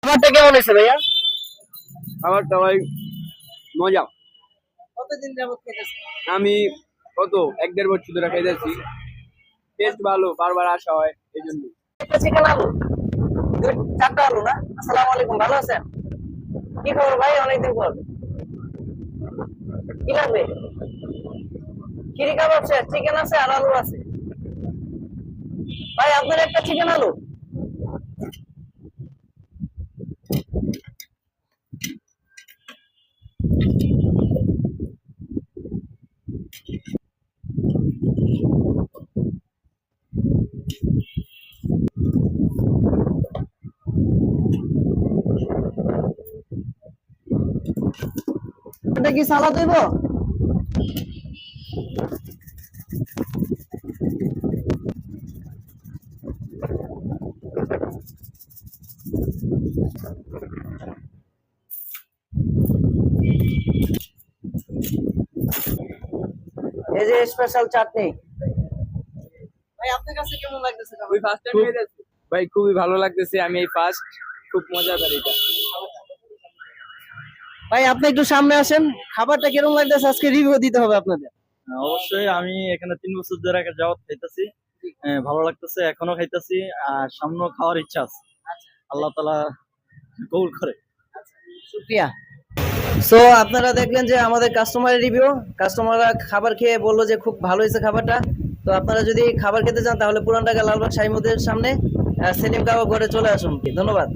খাবারটা কেমন হয়েছে ভাইয়া? খাবারটা ভাই মজা। কতদিন যাবত খেতেছেন? আমি কত ১-১.৫ বছর ধরে খাইতেছি। টেস্ট ভালো, বারবার আসা হয় এই জন্য। একটা চিকেন আলু, চারটা আলু না? আসসালামু আলাইকুম, ভালো আছেন? কি খবর ভাই, অনেকদিন পর। কি লাগবে? খিরি কাবাব শেষ, চিকেন আছে আর আলু আছে। ভাই আপনার একটা চিকেন আলু। এটা কি সালাদ হইব? এই যে স্পেশাল চাটনি। ভাই আপনার কাছে কেমন লাগতেছে? ওই ফার্স্ট টাইম খাইতেছি ভাই, খুবই ভালো লাগতেছে। আমি এই ফার্স্ট, খুব মজাদার এটা। ভাই আপনি একটু সামনে আসেন, খাবারটা কিরকম লাগতেছে আজকে রিভিউ দিতে হবে আপনাদের। অবশ্যই আমি এখানে ৩ বছর ধরে যাওয়াত খাইতেছি, ভালো লাগতেছে, এখনো খাইতেছি, আর সামনেও খাওয়ার ইচ্ছা আছে। আল্লাহ তাআলা কবুল করে। শুকরিয়া। সো আপনারা দেখলেন যে আমাদের কাস্টমারের রিভিউ, কাস্টমাররা খাবার খেয়ে বললো যে খুব ভালো হয়েছে খাবারটা। তো আপনারা যদি খাবার খেতে চান তাহলে পুরান ঢাকা লালবাগ শাহী মন্দিরের সামনে সেলিম কাবাব ঘরে চলে আসুন। ধন্যবাদ।